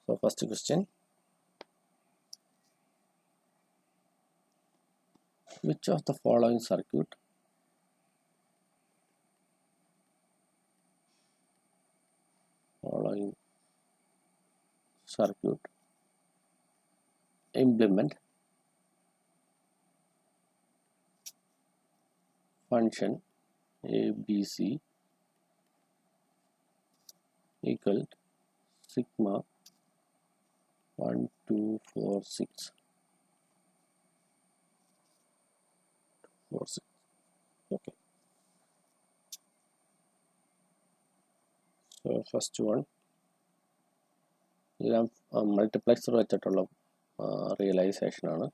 So first question, which of the following circuit implement function ABC equal sigma 1 2 4 6 4 6. Okay, so first one, multiplexer വെച്ചിട്ടുള്ള realisation ആണ്.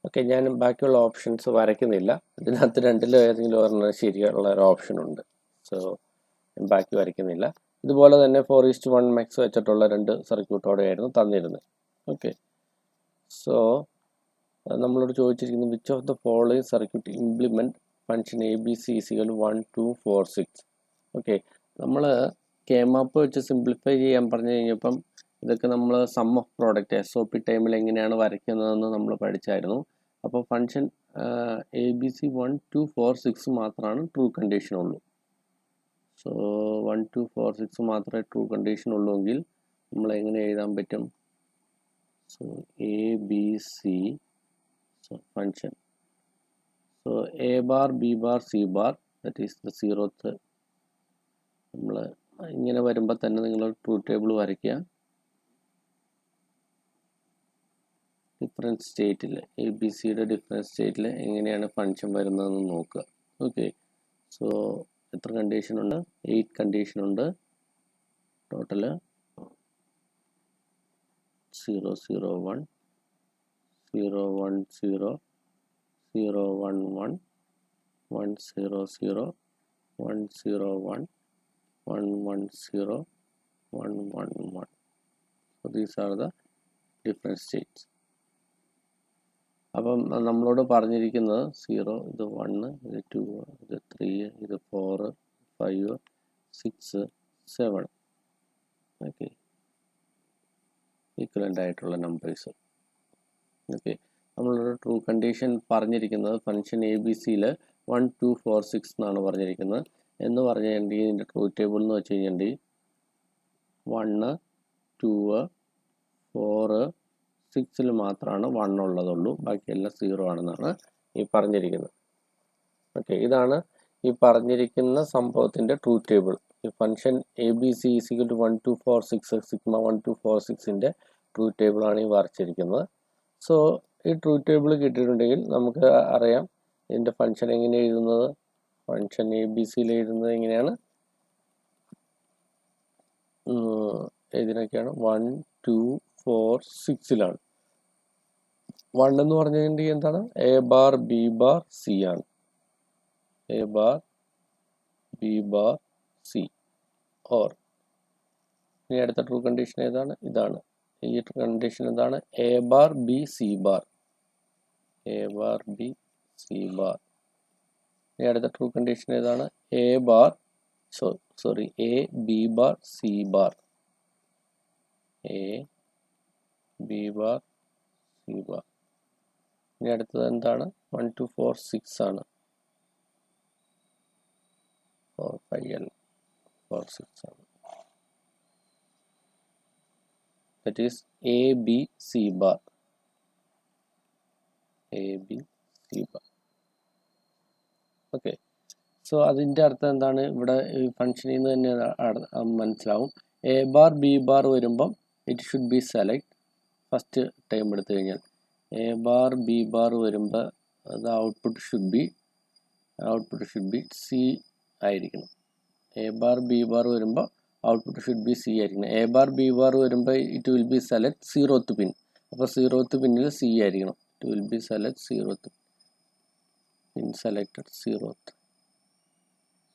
Okay, ഞാൻ ബാക്കിയുള്ള options വരയ്ക്കുന്നില്ല. ഇതിനകത്ത് രണ്ടിലും ഏതെങ്കിലും ഒരെണ്ണം ശരിയുള്ള ഒരു ഓപ്ഷൻ ഉണ്ട്. സോ ഞാൻ ബാക്കി വരയ്ക്കുന്നില്ല. ഇതുപോലെ തന്നെ 4:1 മാക്സ് വെച്ചിട്ടുള്ള രണ്ട് സർക്യൂട്ടോടെയായിരുന്നു തന്നിരുന്നത്. ഓക്കെ, സോ നമ്മളോട് ചോദിച്ചിരിക്കുന്നത് which of the following circuit implement function A B C is equal 1 2 4 6. Okay, നമ്മൾ കെ മാപ്പ് വെച്ച് സിംപ്ലിഫൈ ചെയ്യാൻ പറഞ്ഞു കഴിഞ്ഞപ്പം ഇതൊക്കെ നമ്മൾ സം ഓഫ് പ്രോഡക്റ്റ് SOP ടൈമിൽ എങ്ങനെയാണ് വരയ്ക്കുന്നതെന്ന് നമ്മൾ പഠിച്ചായിരുന്നു. അപ്പോൾ ഫംഗ്ഷൻ എ ബി സി 1 2 4 6 മാത്രമാണ് ട്രൂ കണ്ടീഷൻ ഉള്ളൂ. സോ 1 2 4 6 മാത്രമേ ട്രൂ കണ്ടീഷൻ ഉള്ളൂവെങ്കിൽ നമ്മൾ എങ്ങനെ എഴുതാൻ പറ്റും? So A B C function, so A bar B bar C bar that is the 0th. നമ്മൾ ഇങ്ങനെ വരുമ്പോൾ തന്നെ നിങ്ങൾ ട്രൂ ടേബിൾ വരയ്ക്കുക. ഡിഫറൻറ്റ് സ്റ്റേറ്റിൽ എ ബി സിയുടെ ഡിഫറൻറ്റ് സ്റ്റേറ്റിൽ എങ്ങനെയാണ് ഫംഗ്ഷൻ വരുന്നതെന്ന് നോക്കുക. ഓക്കെ, സോ എത്ര കണ്ടീഷൻ ഉണ്ട്? 8 കണ്ടീഷൻ ഉണ്ട്. Total 0 0 1 0 1 0 0 1 1 1 0 0 1 0 1 1 1 0 1 1 1. So these are the different states. അപ്പം നമ്മളോട് പറഞ്ഞിരിക്കുന്നത് 0, ഇത് 1, ഇത് 2, ഇത് 3, ഇത് 4, 5, 6, 7. ഓക്കെ, ഈക്വലൻ്റ് ആയിട്ടുള്ള നമ്പേഴ്സ്. ഓക്കെ, നമ്മളൊരു ട്രൂ കണ്ടീഷൻ പറഞ്ഞിരിക്കുന്നത് ഫംഗ്ഷൻ എ ബി സിയിൽ 1 2 4 6 എന്നാണ് പറഞ്ഞിരിക്കുന്നത്. എന്ന് പറഞ്ഞു കഴിഞ്ഞാൽ ഇതിൻ്റെ ട്രൂ ടേബിൾ എന്ന് വെച്ച് കഴിഞ്ഞാൽ 1 2 4 6 മാത്രമാണ് 1 ഉള്ളതുള്ളൂ, ബാക്കിയെല്ലാം 0 ആണെന്നാണ് ഈ പറഞ്ഞിരിക്കുന്നത്. ഓക്കെ, ഇതാണ് ഈ പറഞ്ഞിരിക്കുന്ന സംഭവത്തിൻ്റെ ട്രൂ ടേബിൾ. ഈ function A B C is equal to 1 2 4 6 sigma 1 2 4 6ൻ്റെ ട്രൂ ടേബിളാണ് ഈ വരച്ചിരിക്കുന്നത്. സോ ഈ ട്രൂ ടേബിൾ കിട്ടിയിട്ടുണ്ടെങ്കിൽ നമുക്ക് അറിയാം ഇതിൻ്റെ ഫംഗ്ഷൻ എങ്ങനെ എഴുതുന്നത്. ഫംഗ്ഷൻ എ ബി സിയിൽ എഴുതുന്നത് എങ്ങനെയാണ്? ഇതിനൊക്കെയാണ് 1 2 4 6ലാണ്. 1 എന്ന് പറഞ്ഞു കഴിഞ്ഞാൽ എന്താണ്? A bar B bar C ആണ്. A bar B bar C. Or ഇനി അടുത്ത ട്രൂ കണ്ടീഷൻ ഏതാണ്? ഇതാണ്. ഈ കണ്ടീഷൻ എന്താണ്? A bar B C bar. A bar B C bar. ഇനി അടുത്ത ട്രൂ കണ്ടീഷൻ ഏതാണ്? A bar A B bar C bar. A B bar C bar. ഇനി അടുത്തത് എന്താണ്? 1 2 4 6 ആണ്. 4 5 അല്ല, 4 6 ആണ്. That is A B C bar. A B C bar. Okay. So അതിൻ്റെ അർത്ഥം എന്താണ്? ഇവിടെ ഈ ഫംഗ്ഷനിൽ നിന്ന് തന്നെ മനസ്സിലാവും. എ ബാർ ബി ബാർ വരുമ്പം it should be select. First time എടുത്തു കഴിഞ്ഞാൽ എ ബാർ ബി ബാർ വരുമ്പോൾ അത് ഔട്ട്പുട്ട് ഷുഡ് ബി സി ആയിരിക്കണം. എ ബാർ ബി ബാർ വരുമ്പോൾ ഔട്ട്പുട്ട് ഷുഡ് ബി സി ആയിരിക്കണം. എ ബാർ ബി ബാർ വരുമ്പോൾ it will be select 0th പിൻ. അപ്പോൾ 0th പിന്നിൽ സി ആയിരിക്കണം. It will be select 0th pin. Selected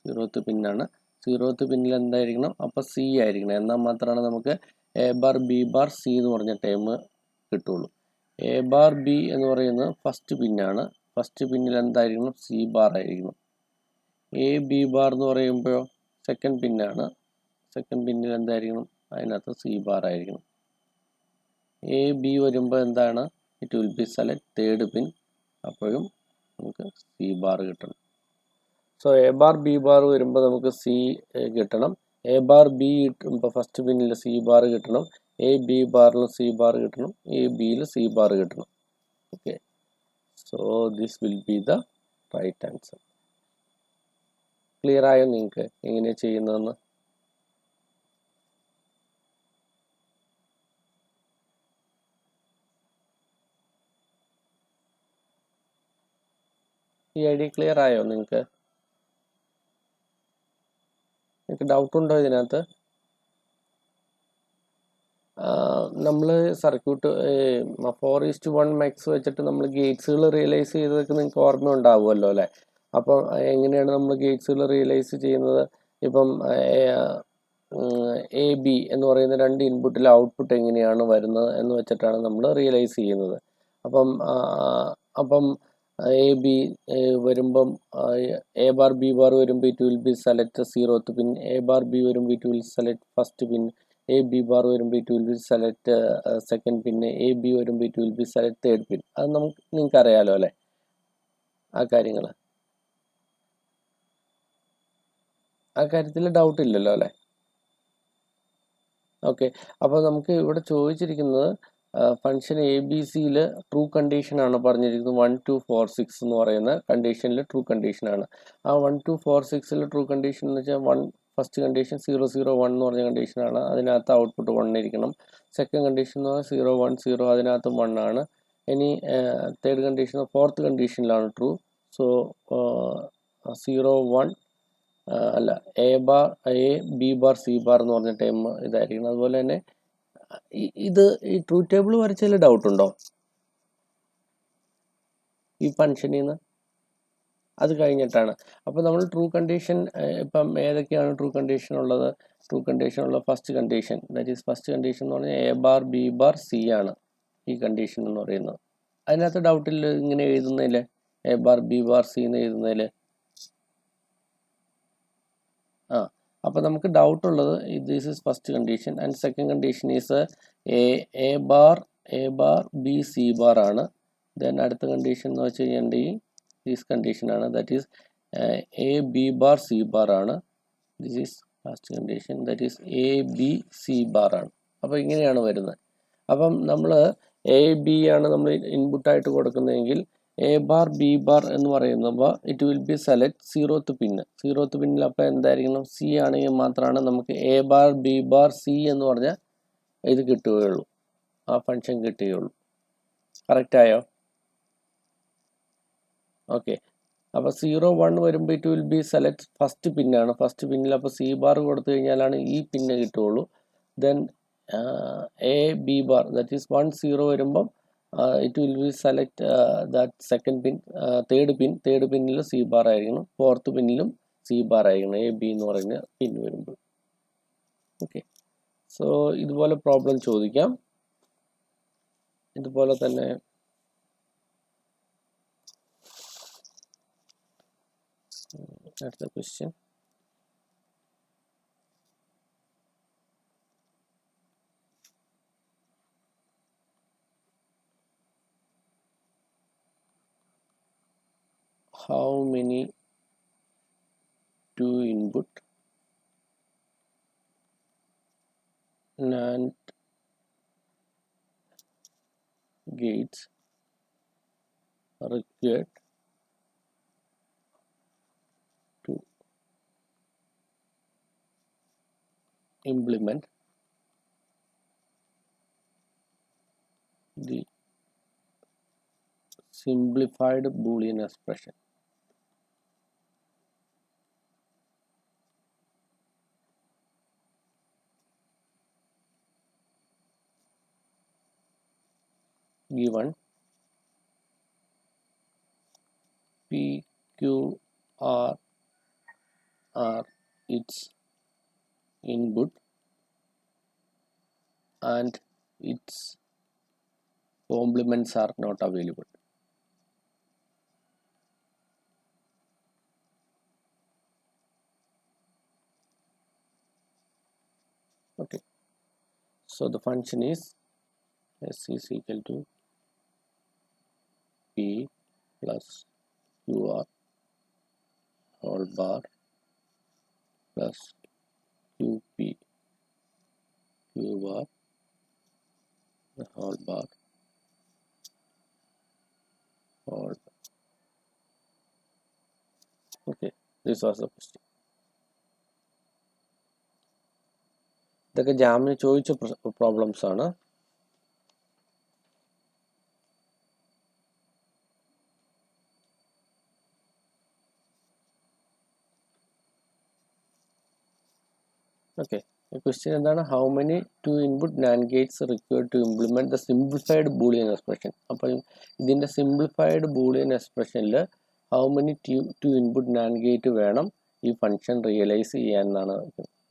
0th പിന്നാണ്. 0th പിന്നിൽ എന്തായിരിക്കണം? അപ്പോൾ സി ആയിരിക്കണം. എന്നാൽ മാത്രമാണ് നമുക്ക് A bar B bar C എന്ന് പറഞ്ഞ ടൈം കിട്ടുള്ളൂ. എ ബാർ ബി എന്ന് പറയുന്നത് ഫസ്റ്റ് പിന്നാണ്. ഫസ്റ്റ് പിന്നിൽ എന്തായിരിക്കണം? സി ബാർ ആയിരിക്കണം. എ ബി ബാർ എന്ന് പറയുമ്പോഴോ സെക്കൻഡ് പിന്നാണ്. സെക്കൻഡ് പിന്നിൽ എന്തായിരിക്കണം? അതിനകത്ത് സി ബാർ ആയിരിക്കണം. എ ബി വരുമ്പോൾ എന്താണ്? It will be select third pin. അപ്പോഴും നമുക്ക് സി ബാർ കിട്ടണം. So A bar B bar വരുമ്പോൾ നമുക്ക് സി കിട്ടണം. എ ബാർ ബി കിട്ടുമ്പോൾ ഫസ്റ്റ് പിന്നിൽ സി ബാർ കിട്ടണം. എ ബി ബാറിൽ സി ബാർ കിട്ടണം. എ ബിയിൽ സി ബാർ കിട്ടണം. Okay. So this will B the right answer. Clear ആയോ നിങ്ങൾക്ക് എങ്ങനെയാണ് ചെയ്യുന്നതെന്ന്? ഈ ഐഡിയ ക്ലിയർ ആയോ നിങ്ങൾക്ക്? ഡൗട്ട് ഉണ്ടോ ഇതിനകത്ത്? നമ്മൾ സർക്യൂട്ട് 4:1 മെക്സ് വെച്ചിട്ട് നമ്മൾ ഗേറ്റ്സുകൾ റിയലൈസ് ചെയ്തതൊക്കെ നിങ്ങൾക്ക് ഓർമ്മ ഉണ്ടാവുമല്ലോ അല്ലേ? അപ്പം എങ്ങനെയാണ് നമ്മൾ ഗേറ്റ്സുകൾ റിയലൈസ് ചെയ്യുന്നത്? ഇപ്പം എ ബി എന്ന് പറയുന്ന രണ്ട് ഇൻപുട്ടിലെ ഔട്ട്പുട്ട് എങ്ങനെയാണ് വരുന്നത് എന്ന് വെച്ചിട്ടാണ് നമ്മൾ റിയലൈസ് ചെയ്യുന്നത്. അപ്പം എ ബി വരുമ്പം എ ബാർ ബി ബാർ വരുമ്പോൾ it will be select 0th pin. A bar B വരുമ്പോൾ it will select first pin. A B bar വരുമ്പോൾ it will be select second pin. A B വരുമ്പോൾ it will be select third pin. അത് നിങ്ങൾക്ക് അറിയാലോ അല്ലേ ആ കാര്യങ്ങൾ? ആ കാര്യത്തിൽ ഡൗട്ട് ഇല്ലല്ലോ അല്ലേ? ഓക്കെ. അപ്പോൾ നമുക്ക് ഇവിടെ ചോദിച്ചിരിക്കുന്നത് ഫംഗ്ഷൻ എ ബി സിയിൽ ട്രൂ കണ്ടീഷനാണ് പറഞ്ഞിരിക്കുന്നത്. 1 2 4 6 എന്ന് പറയുന്ന കണ്ടീഷനിൽ ട്രൂ കണ്ടീഷനാണ്. ആ 1 2 4 6ൽ ട്രൂ കണ്ടീഷൻ എന്ന് വെച്ചാൽ ഫസ്റ്റ് കണ്ടീഷൻ 0 0 1 എന്ന് പറഞ്ഞ കണ്ടീഷനാണ്. അതിനകത്ത് ഔട്ട്പുട്ട് 1 ഇരിക്കണം. സെക്കൻഡ് കണ്ടീഷൻ എന്ന് പറഞ്ഞാൽ 0 1 0, അതിനകത്ത് 1 ആണ്. ഇനി തേർഡ് കണ്ടീഷൻ ഫോർത്ത് കണ്ടീഷനിലാണ് ട്രൂ. സോ 0 1 അല്ല, A B bar C bar എന്ന് പറഞ്ഞ ടൈം ഇതായിരിക്കണം. അതുപോലെ തന്നെ ഈ ട്രൂ ടേബിൾ വരച്ചതിൽ ഡൗട്ട് ഉണ്ടോ ഈ ഫംഗ്ഷനിൽ നിന്ന്? അത് കഴിഞ്ഞിട്ടാണ്. അപ്പോൾ നമ്മൾ ട്രൂ കണ്ടീഷൻ ഇപ്പം ഏതൊക്കെയാണ് ട്രൂ കണ്ടീഷൻ ഉള്ളത്? ട്രൂ കണ്ടീഷൻ ഉള്ള first condition, that is first condition എന്ന് പറഞ്ഞാൽ A bar B bar C ആണ് ഈ കണ്ടീഷൻ എന്ന് പറയുന്നത്. അതിനകത്ത് ഡൗട്ടില്ല ഇങ്ങനെ എഴുതുന്നതിൽ, A bar B bar C എന്ന് എഴുതുന്നതിൽ. അപ്പോൾ നമുക്ക് ഡൗട്ട് ഉള്ളത് this is first condition and second condition is A bar B C bar ആണ്. ദെൻ അടുത്ത കണ്ടീഷൻ എന്ന് വെച്ച് കഴിഞ്ഞാൽ ദിസ് കണ്ടീഷൻ ആണ്, that is A B bar C bar ആണ്. This is first condition, that is A B C bar ആണ്. അപ്പോൾ ഇങ്ങനെയാണ് വരുന്നത്. അപ്പം നമ്മൾ എ ബി ആണ് നമ്മൾ ഇൻപുട്ടായിട്ട് കൊടുക്കുന്നതെങ്കിൽ എ ബാർ ബി ബാർ എന്ന് പറയുമ്പോൾ it will be select 0th pin. 0th പിന്നിൽ അപ്പോൾ എന്തായിരിക്കണം? സി ആണെങ്കിൽ മാത്രമാണ് നമുക്ക് A bar B bar C എന്ന് പറഞ്ഞാൽ ഇത് കിട്ടുകയുള്ളൂ, ആ ഫംഗ്ഷൻ കിട്ടുകയുള്ളൂ. കറക്റ്റായോ? ഓക്കെ. അപ്പോൾ 0 1 വരുമ്പോൾ it will be select first പിന്നാണ്. ഫസ്റ്റ് പിന്നിൽ അപ്പോൾ സി ബാർ കൊടുത്തു കഴിഞ്ഞാലാണ് ഈ പിന്ന് കിട്ടുകയുള്ളൂ. Then A B bar that is 1 0 വരുമ്പം it will be select that second pin. Third പിന്നിൽ സി ബാർ ആയിരിക്കണം. ഫോർത്ത് പിന്നിലും സി ബാർ ആയിരിക്കണം എ ബി എന്ന് പറയുന്ന പിൻ വരുമ്പോൾ. ഓക്കെ. സോ ഇതുപോലെ പ്രോബ്ലം ചോദിക്കാം. ഇതുപോലെ തന്നെ അടുത്ത question. how many 2 input NAND gates required to implement the simplified Boolean expression. Given P, Q, R are its input and its complements are not available. Okay, so the function is S is equal to P plus QR whole bar plus QP Q bar the whole bar whole. Okay, this was the question. ഇതൊക്കെ ജാമിന് ചോദിച്ച problems ആണ്. Okay, question എന്താണ്? How many 2 input NAND gates required to implement the simplified Boolean expression. അപ്പോൾ ഇതിൻ്റെ simplified Boolean എക്സ്പ്രഷനിൽ how many 2 input NAND gate വേണം ഈ function realise ചെയ്യാൻ എന്നാണ്.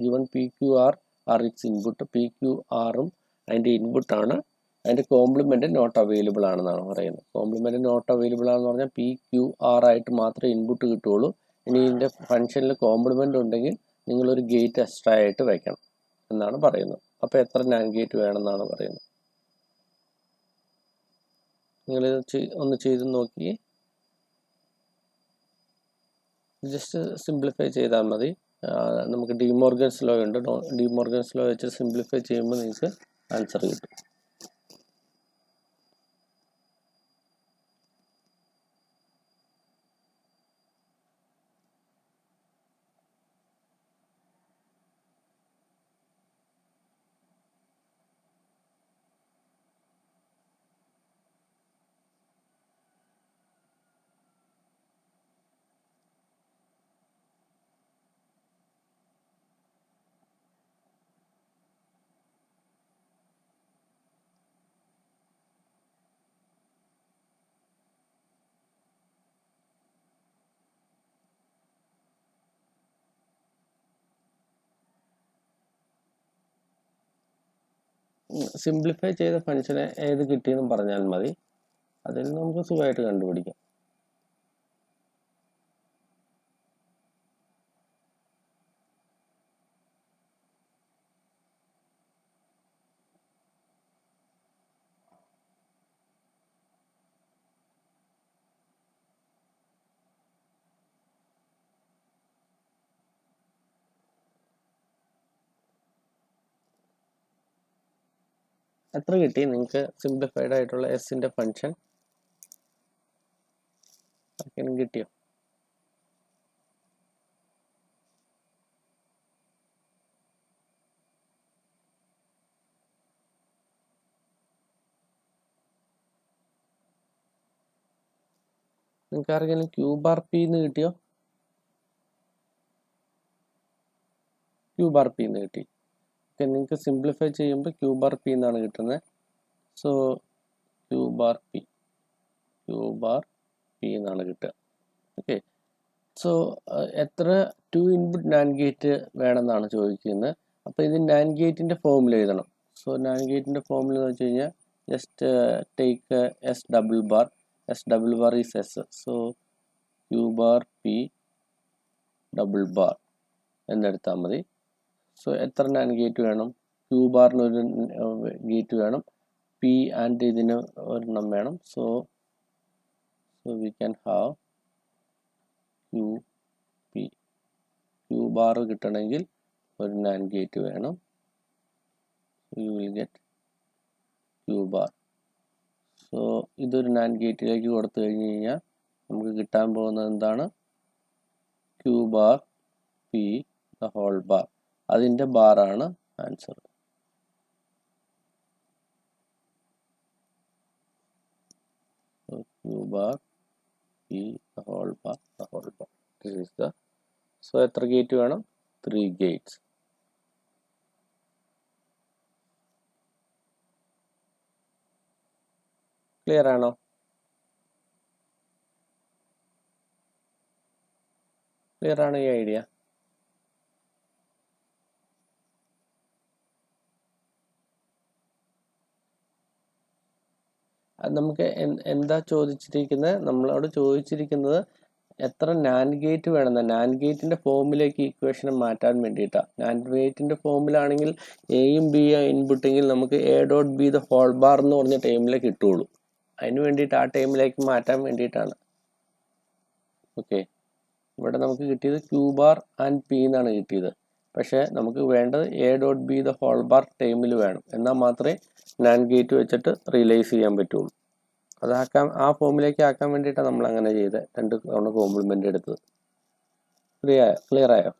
Even P Q R are its input. P Q ആറും അതിൻ്റെ ഇൻപുട്ടാണ്. അതിൻ്റെ കോംപ്ലിമെൻറ്റ് നോട്ട് അവൈലബിൾ ആണെന്നാണ് പറയുന്നത്. കോംപ്ലിമെൻറ്റ് നോട്ട് അവൈലബിൾ ആണെന്ന് പറഞ്ഞാൽ പി ക്യു ആർ ആയിട്ട് മാത്രമേ ഇൻപുട്ട് കിട്ടുകയുള്ളൂ. ഇനി ഇതിൻ്റെ ഫംഗ്ഷനിൽ കോംപ്ലിമെൻ്റ് ഉണ്ടെങ്കിൽ നിങ്ങളൊരു ഗേറ്റ് എക്സ്ട്രാ ആയിട്ട് വയ്ക്കണം എന്നാണ് പറയുന്നത്. അപ്പോൾ എത്ര നാൻഡ് ഗേറ്റ് വേണമെന്നാണ് പറയുന്നത്. നിങ്ങളിത് ഒന്ന് ചെയ്ത് നോക്കി, ജസ്റ്റ് സിംപ്ലിഫൈ ചെയ്താൽ മതി. നമുക്ക് ഡിമോർഗൻസ് ലോ ഉണ്ട്. ഡിമോർഗൻസ് ലോ വെച്ച് സിംപ്ലിഫൈ ചെയ്യുമ്പോൾ നിങ്ങൾക്ക് ആൻസർ കിട്ടും. സിംപ്ലിഫൈ ചെയ്ത ഫംഗ്ഷനെ ഏത് കിട്ടിയെന്നും പറഞ്ഞാൽ മതി. അതിൽ നമുക്ക് സുഖമായിട്ട് കണ്ടുപിടിക്കാം. എത്ര കിട്ടി നിങ്ങൾക്ക് സിംപ്ലിഫൈഡ് ആയിട്ടുള്ള എസിൻ്റെ ഫംഗ്ഷൻ? ആർക്കെങ്കിലും കിട്ടിയോ? നിങ്ങൾക്ക് ആർക്കെങ്കിലും ക്യൂ ബാർ പി എന്ന് കിട്ടിയോ? ക്യൂ ബാർ പി എന്ന് കിട്ടി. ഓക്കെ, നിങ്ങൾക്ക് സിംപ്ലിഫൈ ചെയ്യുമ്പോൾ ക്യൂ ബാർ പി എന്നാണ് കിട്ടുന്നത്. സോ ക്യൂ ബാർ പി എന്നാണ് കിട്ടുക. ഓക്കെ, സോ എത്ര 2 ഇൻപുട്ട് നാൻഡ് ഗേറ്റ് വേണമെന്നാണ് ചോദിക്കുന്നത്. അപ്പോൾ ഇത് നാൻഡ് ഗേറ്റിൻ്റെ ഫോമിൽ എഴുതണം. സോ നാൻഡ് ഗേറ്റിൻ്റെ ഫോമിൽ എന്ന് വെച്ച് കഴിഞ്ഞാൽ just take S double bar. S double bar is S. So Q bar P double bar എന്നെടുത്താൽ മതി. സോ എത്ര നാൻഡ് ഗേറ്റ് വേണം? ക്യൂ ബാറിന് ഒരു ഗേറ്റ് വേണം, പി ആൻഡ് ഇതിന് ഒരെണ്ണം വേണം. So we can have Q P. Q bar കിട്ടണമെങ്കിൽ ഒരു നാൻഡ് ഗേറ്റ് വേണം. You will get Q bar. So ഇതൊരു നാൻഡ് ഗേറ്റിലേക്ക് കൊടുത്തു കഴിഞ്ഞ് കഴിഞ്ഞാൽ നമുക്ക് കിട്ടാൻ പോകുന്നത് എന്താണ്? Q bar P the whole bar. അതിൻ്റെ ബാറാണ് answer. Q bar P the whole bar the whole bar. This is the. So എത്ര ഗേറ്റ് വേണം? 3 gates. ക്ലിയർ ആണോ? ക്ലിയർ ആണ് ഈ ഐഡിയ? അത് നമുക്ക് എന്താ ചോദിച്ചിരിക്കുന്നത്? നമ്മളോട് ചോദിച്ചിരിക്കുന്നത് എത്ര നാൻഡ് ഗേറ്റ് വേണമെന്ന. നാൻഡ് ഗേറ്റിന്റെ ഫോമിലേക്ക് ഇക്വേഷൻ മാറ്റാൻ വേണ്ടിയിട്ടാണ്. നാൻഡ് ഗേറ്റിന്റെ ഫോമിലാണെങ്കിൽ എയും ബി ഇൻപുട്ടെങ്കിൽ നമുക്ക് A dot B the whole bar എന്ന് പറഞ്ഞ ടൈമിലേക്ക് കിട്ടുള്ളൂ. അതിന് വേണ്ടിയിട്ട് ആ ടൈമിലേക്ക് മാറ്റാൻ വേണ്ടിയിട്ടാണ്. ഓക്കെ, ഇവിടെ നമുക്ക് കിട്ടിയത് ക്യൂ ബാർ ആൻഡ് പി എന്നാണ് കിട്ടിയത്. പക്ഷേ നമുക്ക് വേണ്ടത് A dot B the whole bar ടൈമിൽ വേണം. എന്നാൽ മാത്രമേ നാൻഡ് ഗേറ്റ് വെച്ചിട്ട് റിയലൈസ് ചെയ്യാൻ പറ്റുള്ളൂ. അതാക്കാൻ ആ ഫോമിലേക്ക് ആക്കാൻ വേണ്ടിയിട്ടാണ് നമ്മൾ അങ്ങനെ ചെയ്തത്. 2 തവണ കോംപ്ലിമെൻ്റ് എടുത്തത്. ക്ലിയർ ആയോ?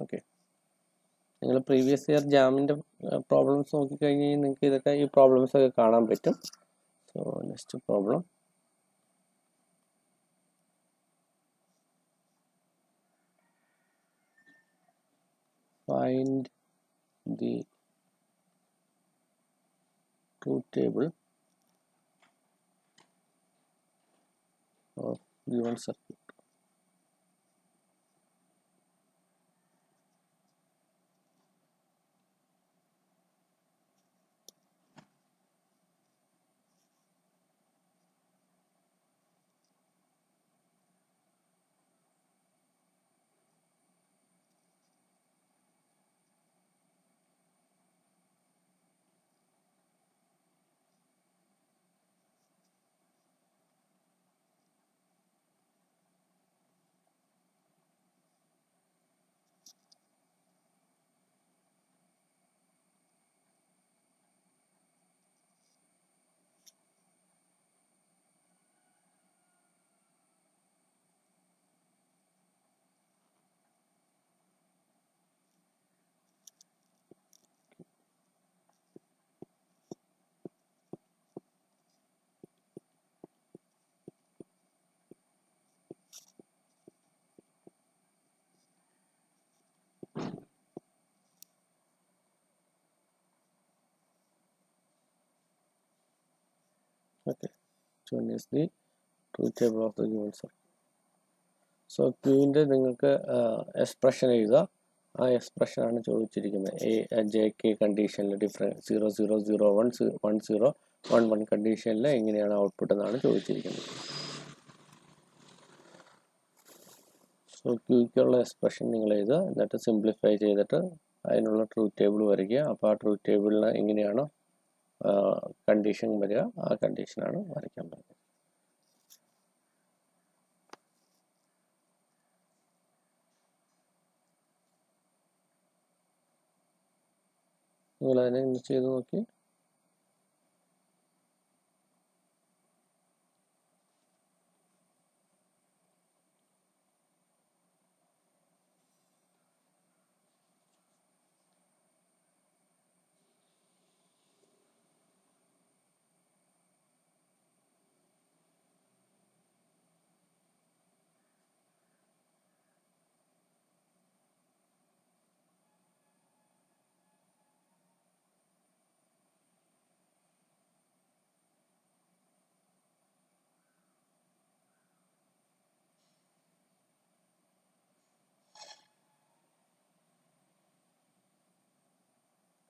ഓക്കെ, നിങ്ങൾ പ്രീവിയസ് ഇയർ ജാമിൻ്റെ പ്രോബ്ലംസ് നോക്കിക്കഴിഞ്ഞ് കഴിഞ്ഞാൽ നിങ്ങൾക്ക് ഇതൊക്കെ ഈ പ്രോബ്ലംസ് ഒക്കെ കാണാൻ പറ്റും. So next problem. Find the truth table of given circuit. Okay, so one is the truth table of the given circuit. So ക്യൂവിൻ്റെ നിങ്ങൾക്ക് എക്സ്പ്രഷൻ എഴുതുക. ആ എക്സ്പ്രഷനാണ് ചോദിച്ചിരിക്കുന്നത്. JK കണ്ടീഷനിൽ ഡിഫറൻസ് 0 0 0 1 1 0 1 1 കണ്ടീഷനിൽ എങ്ങനെയാണ് ഔട്ട്പുട്ട് എന്നാണ് ചോദിച്ചിരിക്കുന്നത്. സോ ക്യൂക്കുള്ള എക്സ്പ്രഷൻ നിങ്ങൾ എഴുതുക. എന്നിട്ട് സിംപ്ലിഫൈ ചെയ്തിട്ട് അതിനുള്ള ട്രൂത്ത് ടേബിൾ വരയ്ക്കുക. അപ്പോൾ ആ ട്രൂത്ത് ടേബിളിന് എങ്ങനെയാണോ കണ്ടീഷൻ വരിക ആ കണ്ടീഷനാണ് വരയ്ക്കാൻ പറ്റുന്നത്. നിങ്ങളതിനെ ഇന്ന് ചെയ്ത് നോക്കി.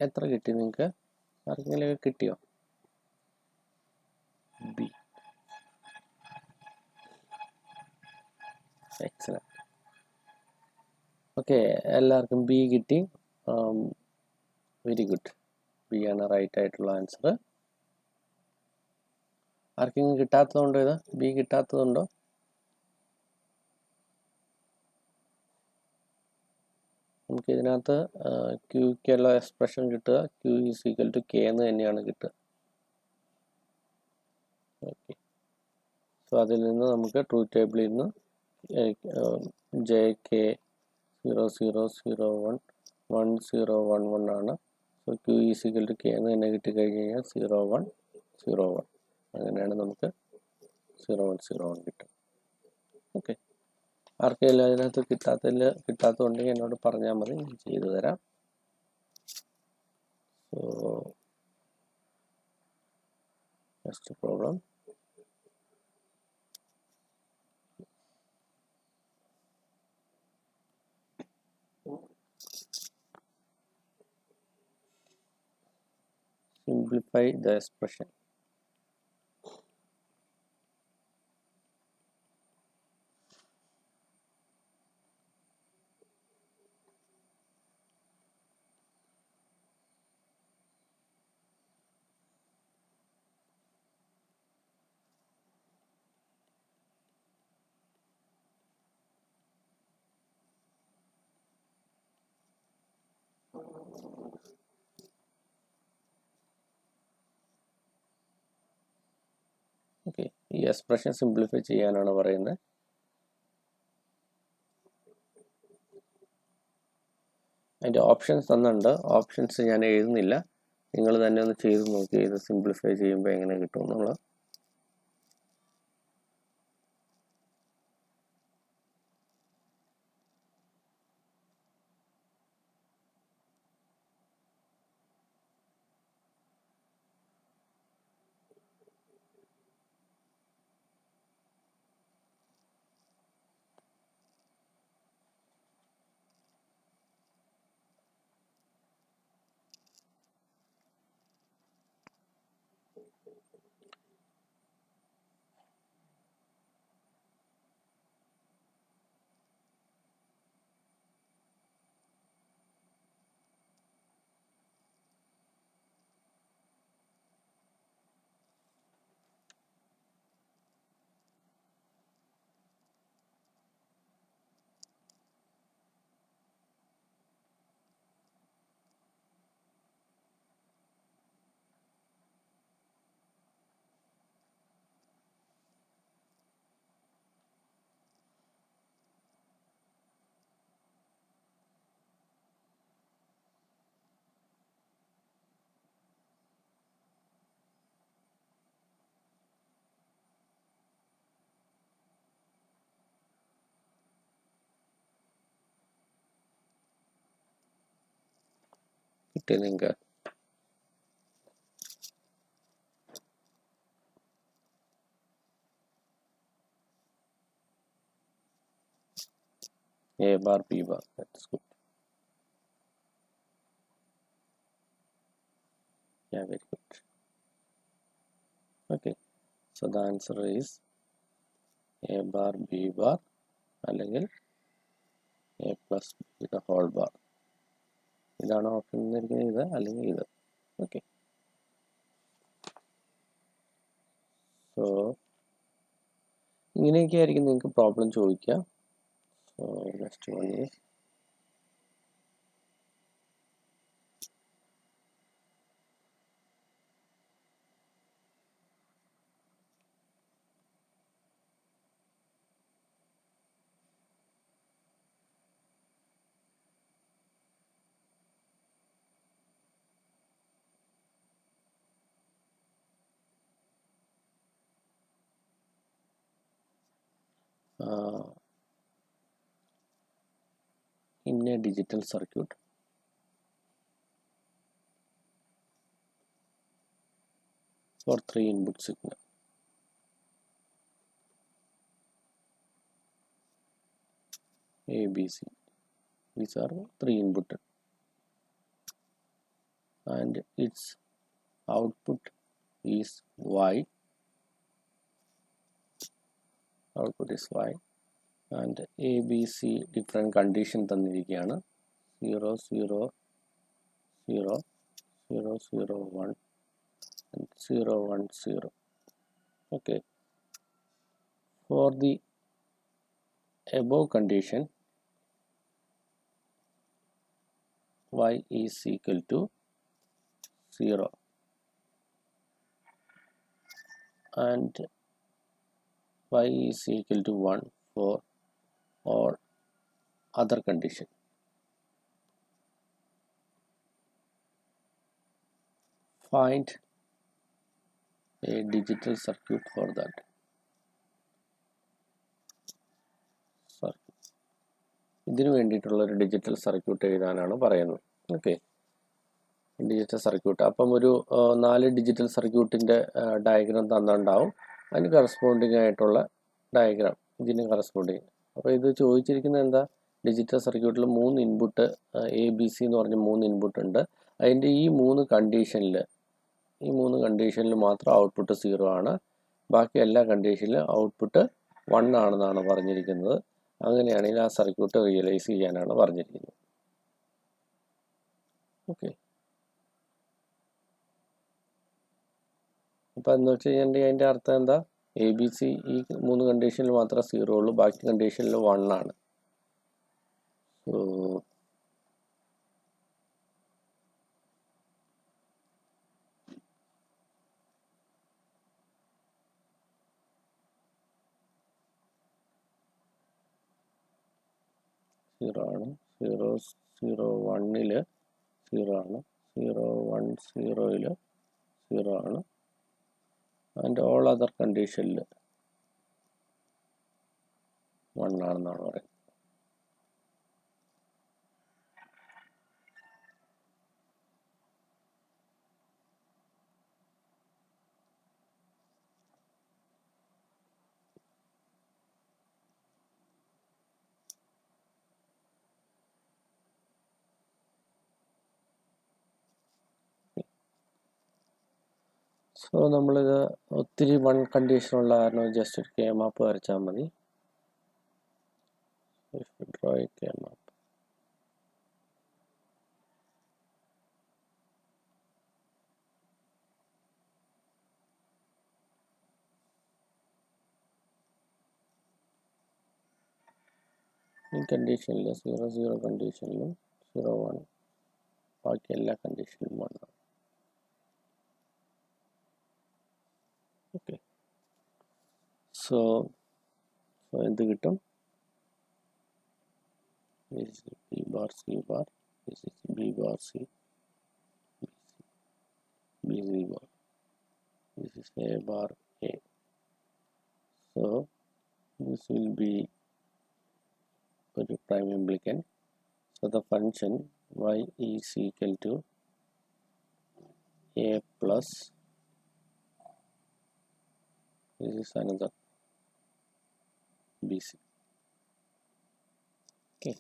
എത്ര കിട്ടി നിങ്ങൾക്ക്? ആർക്കെങ്കിലും കിട്ടിയോ? ബി. എക്സലന്റ്. ഓക്കെ, എല്ലാവർക്കും ബി കിട്ടി. Very good. ബി ആണ് റൈറ്റ് ആയിട്ടുള്ള ആൻസർ. ആർക്കെങ്കിലും കിട്ടാത്തതുണ്ടോ? ഇത് ബി കിട്ടാത്തതുണ്ടോ? നമുക്ക് ഇതിനകത്ത് ക്യൂക്കുള്ള എക്സ്പ്രഷൻ കിട്ടുക Q is equal to K എന്ന് തന്നെയാണ് കിട്ടുക. ഓക്കെ, സോ അതിൽ നിന്ന് നമുക്ക് ട്രൂത്ത് ടേബിളിൽ നിന്ന് ജെ കെ 0001 1011 ആണ്. So Q is equal to K എന്ന് തന്നെ കിട്ടിക്കഴിഞ്ഞ് കഴിഞ്ഞാൽ 0101 അങ്ങനെയാണ് നമുക്ക് 0101 കിട്ടും. ഓക്കെ, ആർക്കെങ്കിലും അതിനകത്ത് കിട്ടാത്തതുണ്ടെങ്കിൽ എന്നോട് പറഞ്ഞാൽ മതി, ഞാൻ ചെയ്തു തരാം. So next problem. Simplify the expression. Okay, ഈ എക്സ്പ്രഷൻ സിംപ്ലിഫൈ ചെയ്യാനാണ് പറയുന്നത്. അതിൻ്റെ ഓപ്ഷൻസ് തന്നിട്ടുണ്ട്. ഓപ്ഷൻസ് ഞാൻ എഴുതുന്നില്ല, നിങ്ങൾ തന്നെ ഒന്ന് ചെയ്ത് നോക്കി ഇത് സിംപ്ലിഫൈ ചെയ്യുമ്പോൾ എങ്ങനെ കിട്ടും എന്നുള്ളത്. കിട്ടിയ നിങ്ങൾക്ക് A bar B bar, that's good. Yeah, very good. Okay, so the answer is A bar B bar അല്ലെങ്കിൽ A plus B the whole bar. ഇതാണ് ഓപ്ഷൻ തന്നിരിക്കുന്നത്, ഇത് അല്ലെങ്കിൽ ഇത്. ഓക്കെ, സോ ഇങ്ങനെയൊക്കെ ആയിരിക്കും നിങ്ങൾക്ക് പ്രോബ്ലം ചോദിക്കുക. So next one is in a digital circuit for 3 input signal. A, B, C. These are 3 input and its output is Y. Output is Y and A, B, C different condition തന്നിരിക്കുകയാണ്. 0, 0, 0, 0 0 1 and 0 1 0. Okay, for the above condition, y is equal to 0 and y is equal to 1 for all other condition. Find a digital circuit for that. ഇതിനു വേണ്ടിയിട്ടുള്ള ഒരു digital circuit എഴുതാനാണ് പറയുന്നത്. Okay, digital circuit. അപ്പം ഒരു 4 digital സർക്യൂട്ടിൻ്റെ diagram തന്നിട്ടുണ്ടാവും. അതിന് corresponding ആയിട്ടുള്ള diagram ഇതിന് കറസ്പോണ്ടിങ്. അപ്പോൾ ഇത് ചോദിച്ചിരിക്കുന്നത് എന്താ, ഡിജിറ്റൽ സർക്യൂട്ടിൽ 3 ഇൻപുട്ട് ABC എന്ന് പറഞ്ഞ 3 ഇൻപുട്ട് ഉണ്ട്. അതിൻ്റെ ഈ 3 കണ്ടീഷനിൽ മാത്രം ഔട്ട്പുട്ട് 0 ആണ്. ബാക്കി എല്ലാ കണ്ടീഷനിലും ഔട്ട്പുട്ട് 1 ആണെന്നാണ് പറഞ്ഞിരിക്കുന്നത്. അങ്ങനെയാണെങ്കിൽ ആ സർക്യൂട്ട് റിയലൈസ് ചെയ്യാനാണ് പറഞ്ഞിരിക്കുന്നത്. ഓക്കെ, അപ്പം എന്ന് വെച്ച് കഴിഞ്ഞിട്ടുണ്ടെങ്കിൽ അതിൻ്റെ അർത്ഥം എന്താ, ABC ഈ 3 കണ്ടീഷനിൽ മാത്രമേ 0 ഉള്ളൂ, ബാക്കി കണ്ടീഷനിൽ 1 ആണ്. സോ സീറോ ആണ്, 0 0 1 0 ആണ്, 0 1 0 0 ആണ്, ആൻഡ് ഓൾ അതർ കണ്ടീഷനിൽ 1 ആണെന്നാണ് പറയുന്നത്. സോ നമ്മളിത് ഒത്തിരി 1 കണ്ടീഷനുള്ള കാരണം ജസ്റ്റ് ഒരു കെ മാപ്പ് വരച്ചാൽ മതി. ഡ്രോ എ കെ മാപ്പ്. ഈ കണ്ടീഷനിൽ 0 0 കണ്ടീഷനിലും 0 1, ബാക്കി എല്ലാ കണ്ടീഷനിലും 1 ആണ്. ഓക്കെ, സോ എന്ത് കിട്ടും, this is B bar C bar, this is B bar C, B C bar, this is A bar A. So this will be a prime implicant. So the function y is equal to A plus, this is another BC. Okay,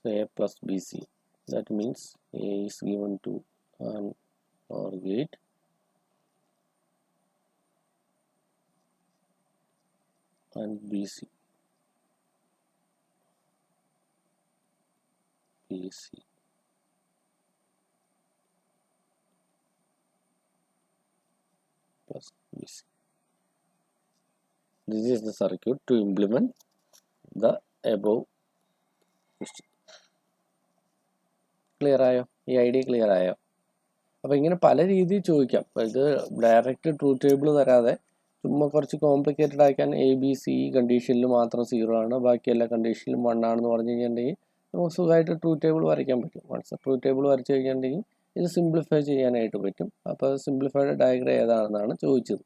so A plus BC, that means A is given to an OR gate and BC plus BC. This is the circuit to implement the above question. Clear ആയോ? ഈ idea clear ആയോ? അപ്പോൾ ഇങ്ങനെ പല രീതിയിൽ ചോദിക്കാം. ഇത് direct truth table തരാതെ ചുമ്മാ കുറച്ച് കോംപ്ലിക്കേറ്റഡ് ആക്കാൻ ABC കണ്ടീഷനിൽ മാത്രം 0 ആണ്, ബാക്കി എല്ലാ കണ്ടീഷനിലും 1 ആണെന്ന് പറഞ്ഞു കഴിഞ്ഞിട്ടുണ്ടെങ്കിൽ നമുക്ക് സുഖമായിട്ട് ട്രൂത്ത് ടേബിൾ വരയ്ക്കാൻ പറ്റും. വൺസ് ട്രൂത്ത് ടേബിൾ വരച്ച് കഴിഞ്ഞിട്ടുണ്ടെങ്കിൽ ഇത് സിംപ്ലിഫൈ ചെയ്യാനായിട്ട് പറ്റും. അപ്പോൾ സിംപ്ലിഫൈഡ് ഡയഗ്രം ഏതാണെന്നാണ് ചോദിച്ചത്.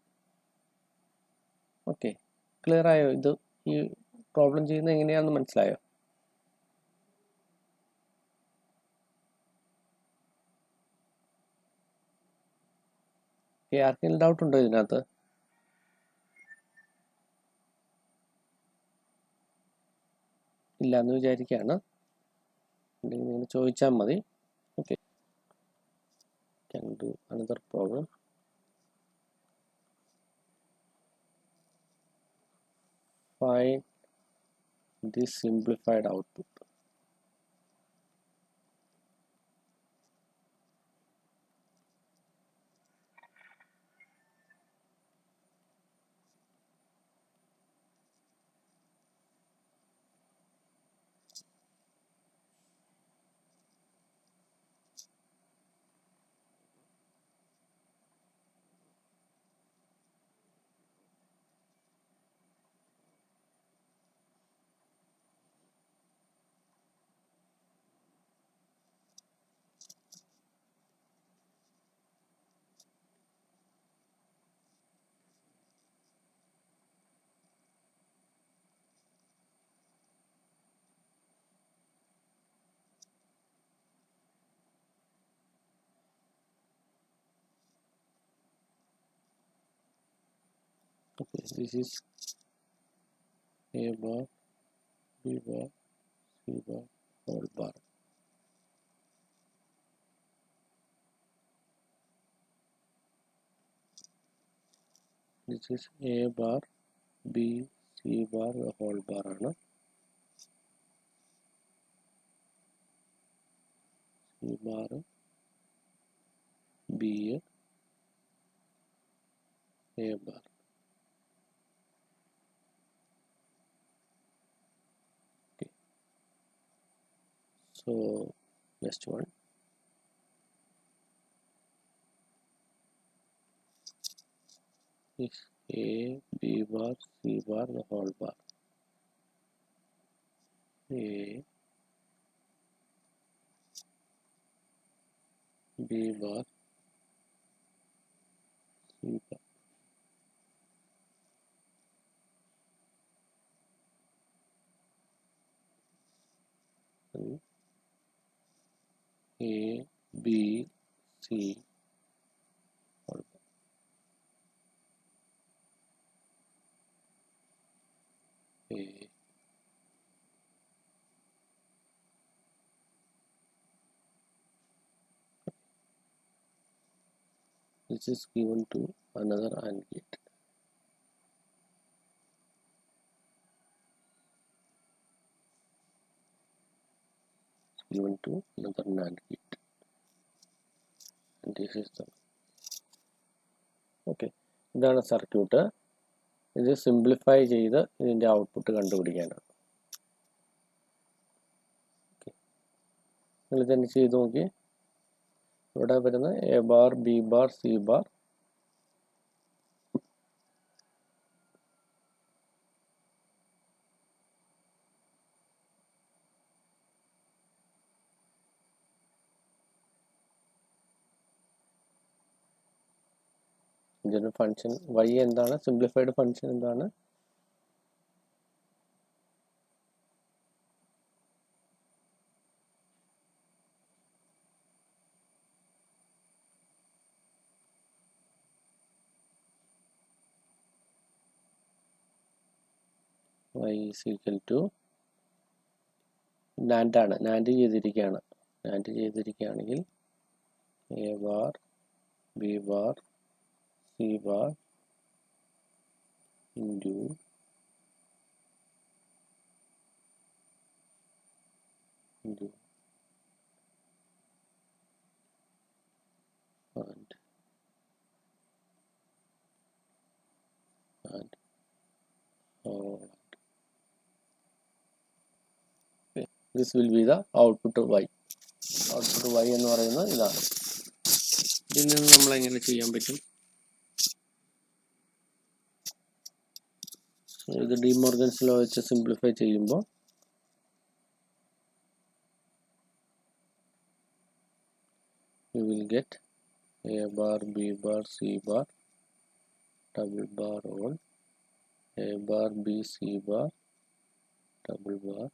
ഓക്കെ, ക്ലിയർ ആയോ? ഇത് ഈ പ്രോബ്ലം ചെയ്യുന്നത് എങ്ങനെയാണെന്ന് മനസ്സിലായോ? ആർക്കെങ്കിലും ഡൗട്ട് ഉണ്ടോ ഇതിനകത്ത്? ഇല്ല എന്ന് വിചാരിക്കുകയാണ്. ഉണ്ടെങ്കിൽ നിങ്ങൾ ചോദിച്ചാൽ മതി. Okay, can do another problem. Find this simplified output. Okay, this is A bar, B bar, C bar, whole bar. This is A bar, B, C bar, the whole bar ആണ്. C bar, B, A bar. Okay. So next one is A, B bar, C bar, the whole bar. A, B bar, C bar. A, B, C, whole bar. A, this is given to another AND gate. Given to another NAND gate, and this is the okay. ഇതാണ് circuit. ഇത് simplify ചെയ്ത് ഇതിൻ്റെ output കണ്ടുപിടിക്കാനാണ്. Okay, നിങ്ങൾ തന്നെ ചെയ്ത് നോക്കി. ഇവിടെ വരുന്ന A bar, B bar, C bar. ഇതിൻ്റെ ഫംഗ്ഷൻ y എന്താണ്? സിംപ്ലിഫൈഡ് ഫംഗ്ഷൻ എന്താണ്? y is equal to NAND ആണ്. NAND ചെയ്തിരിക്കുകയാണെങ്കിൽ A bar, B bar, C bar into and this will be the output of y. Output y എന്ന് പറയുന്നത് ഇതാണ്. ഇതിൽ നിന്ന് നമ്മൾ എങ്ങനെ ചെയ്യാൻ പറ്റും? ഇത് ഡി മോർഗൻസ് ലോ വെച്ച് സിംപ്ലിഫൈ ചെയ്യുമ്പോൾ you will get a bar, b bar, c bar, double bar on a bar, b, c bar, double bar,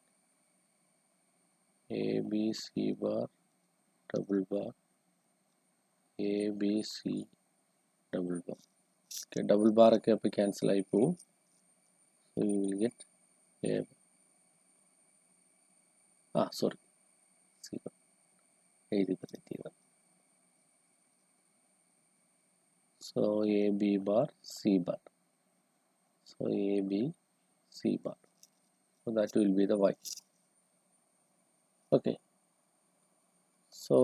a, b, c bar, double bar, a, b, c, double bar. Okay, double bar ഒക്കെ അപ്പോൾ cancel ആയി പോകും. So you will get a sorry, c bar എഴുതി പറ്റിയത്. So a, b bar, c bar. So a, b, c bar. So that will be the y. Okay. So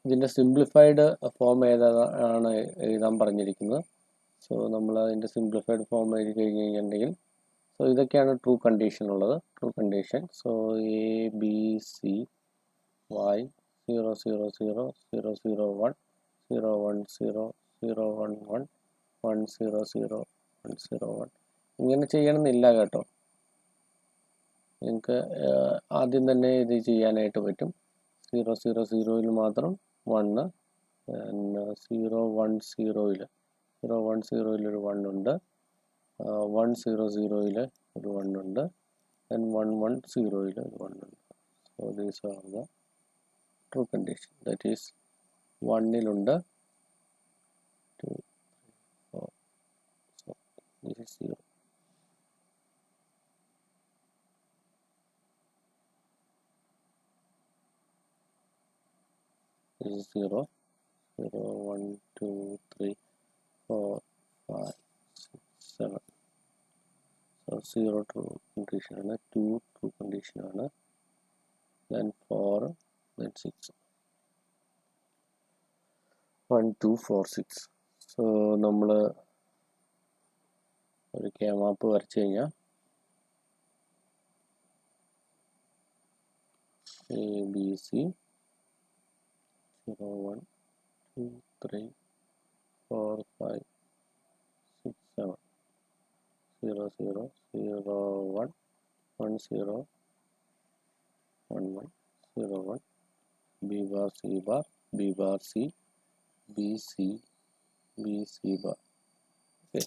ഇതിൻ്റെ simplified form ഏതാണ് എഴുതാൻ പറഞ്ഞിരിക്കുന്നത്. സോ നമ്മൾ അതിൻ്റെ സിംപ്ലിഫൈഡ് ഫോം എഴുതി കഴിഞ്ഞ് കഴിഞ്ഞിട്ടുണ്ടെങ്കിൽ സോ ഇതൊക്കെയാണ് ട്രൂ കണ്ടീഷൻ ഉള്ളത്. True condition. So A, B, C, Y 0 0 0 0 0 1 0 1 0 0 1 1 1 0 0 1 0 1. ഇങ്ങനെ ചെയ്യണമെന്നില്ല കേട്ടോ. നിങ്ങൾക്ക് ആദ്യം തന്നെ ഇത് ചെയ്യാനായിട്ട് പറ്റും. 0 0 0ൽ മാത്രം 1, 0 1 0ൽ 0 1 0ൽ ഒരു 1 ഉണ്ട്, 1 0 0ൽ ഒരു 1 ഉണ്ട്, then 1 1 0ൽ ഒരു 1 ഉണ്ട്. So these are the true condition. That is 1ലുണ്ട് 2 4 so this is 0. This is 0, 0, 1, 2, 3, 4, 5, 6, 7. So 0 true condition ആണ്, 2 true condition ആണ്, then 4, then 6. 1, 2, 4, 6. So നമ്മൾ ഒരു കെ മാപ്പ് വരച്ചു കഴിഞ്ഞാൽ A B C 0, 1, 2, 3, 4, 5, 6, 7. 0, 0, 0, 1, 1, 0, 1, 1, 0, 1, B bar, C bar, B bar, C, B, C, B, C bar. Okay,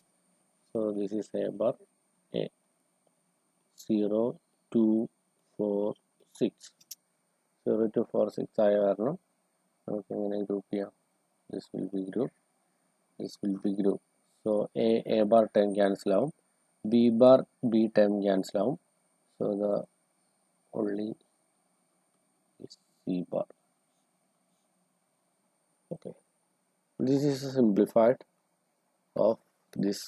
so this is A bar, A. 0, 2, 4, 6. 0 to 4, 6 ആയ കാരണം നമുക്ക് എങ്ങനെ ഗ്രൂപ്പ് ചെയ്യാം? This will be group, this will be group. So A bar term cancel ആവും, B bar B term cancel ആവും. So the only is C bar. Okay, this is a simplified of this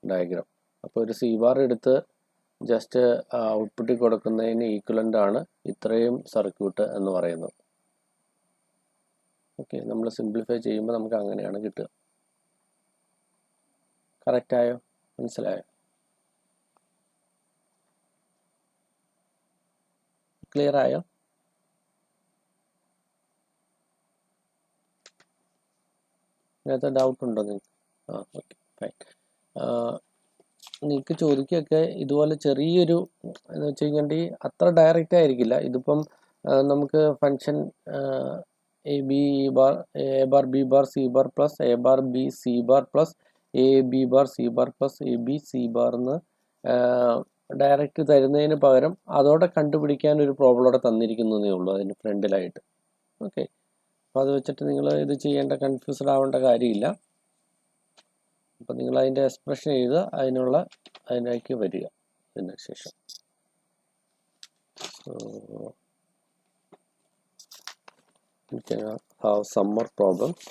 diagram. അപ്പോൾ ഒരു C bar എടുത്ത് just ഔട്ട്പുട്ടിൽ കൊടുക്കുന്നതിന് equivalent ആണ് ഇത്രയും circuit എന്ന് പറയുന്നത്. ഓക്കെ, നമ്മൾ സിംപ്ലിഫൈ ചെയ്യുമ്പോൾ നമുക്ക് അങ്ങനെയാണ് കിട്ടുക. കറക്റ്റായോ? മനസ്സിലായോ? ക്ലിയർ ആയോ? ഇതിനകത്ത് ഡൗട്ട് ഉണ്ടോ നിങ്ങൾക്ക്? Okay, fine. നിങ്ങൾക്ക് ചോദിക്കുകയൊക്കെ ഇതുപോലെ ചെറിയൊരു എന്ന് വെച്ച് കഴിഞ്ഞാൽ അത്ര ഡയറക്റ്റ് ആയിരിക്കില്ല. ഇതിപ്പം നമുക്ക് function A B bar A bar B bar C bar plus A bar B C bar plus A B bar C bar plus A B C bar എന്ന് ഡയറക്റ്റ് തരുന്നതിന് പകരം അതോടെ കണ്ടുപിടിക്കാൻ ഒരു പ്രോബ്ലം അവിടെ തന്നിരിക്കുന്നതേ ഉള്ളൂ അതിന് ഫ്രണ്ടിലായിട്ട്. ഓക്കെ, അപ്പോൾ അത് വെച്ചിട്ട് നിങ്ങൾ ഇത് ചെയ്യേണ്ട, കൺഫ്യൂസ്ഡ് ആവേണ്ട കാര്യമില്ല. അപ്പം നിങ്ങൾ അതിൻ്റെ എക്സ്പ്രഷൻ എഴുതുക, അതിലേക്ക് വരിക ഇതിന് ശേഷം. You can have some more problems.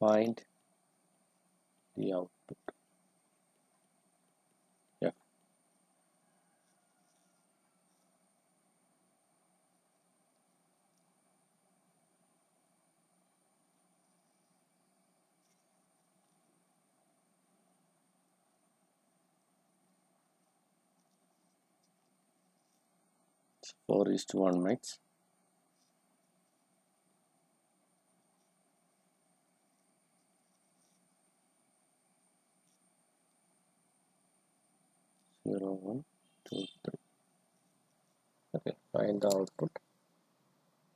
Find the output. Yeah. It's 4:1 max. Zero, 1, 2, 3. Okay, find the output.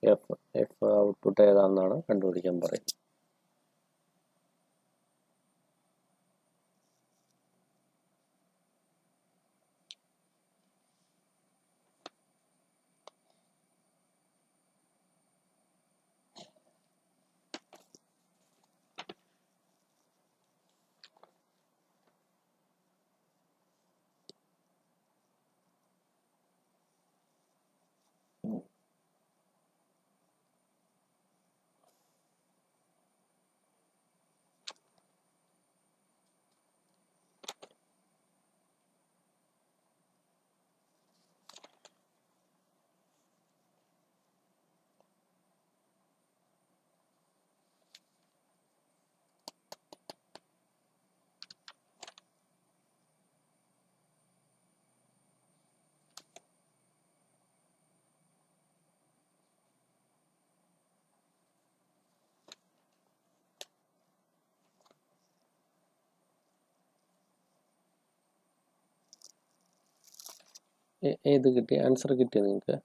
F output ഏതാണെന്നാണ് കണ്ടുപിടിക്കാൻ പറയുന്നത്. ഏത് കിട്ടി? ആൻസർ കിട്ടിയോ നിങ്ങൾക്ക്?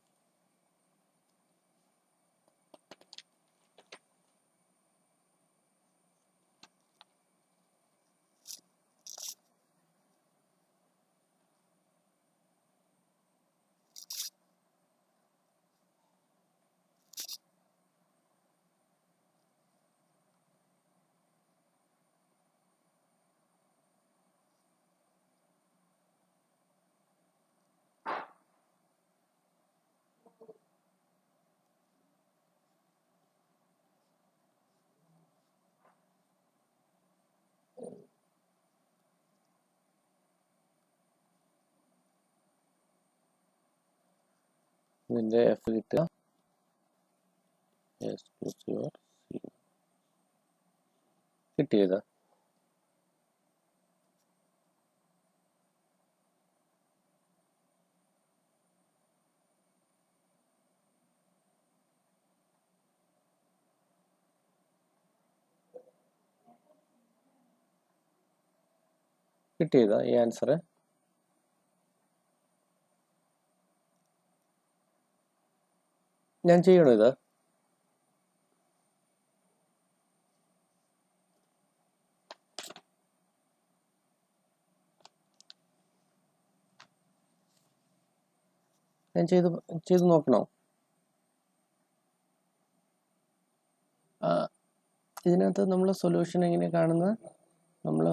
ഇതിൻ്റെ എഫ് കിട്ടുക കിട്ടിയത്. കിട്ടിയതാ ഈ ആൻസർ? ഞാൻ ചെയ്യണോ ഇത്? ഞാൻ ചെയ്ത് നോക്കണോ? ഇതിനകത്ത് നമ്മൾ സൊല്യൂഷൻ എങ്ങനെ കാണുന്നത്? നമ്മൾ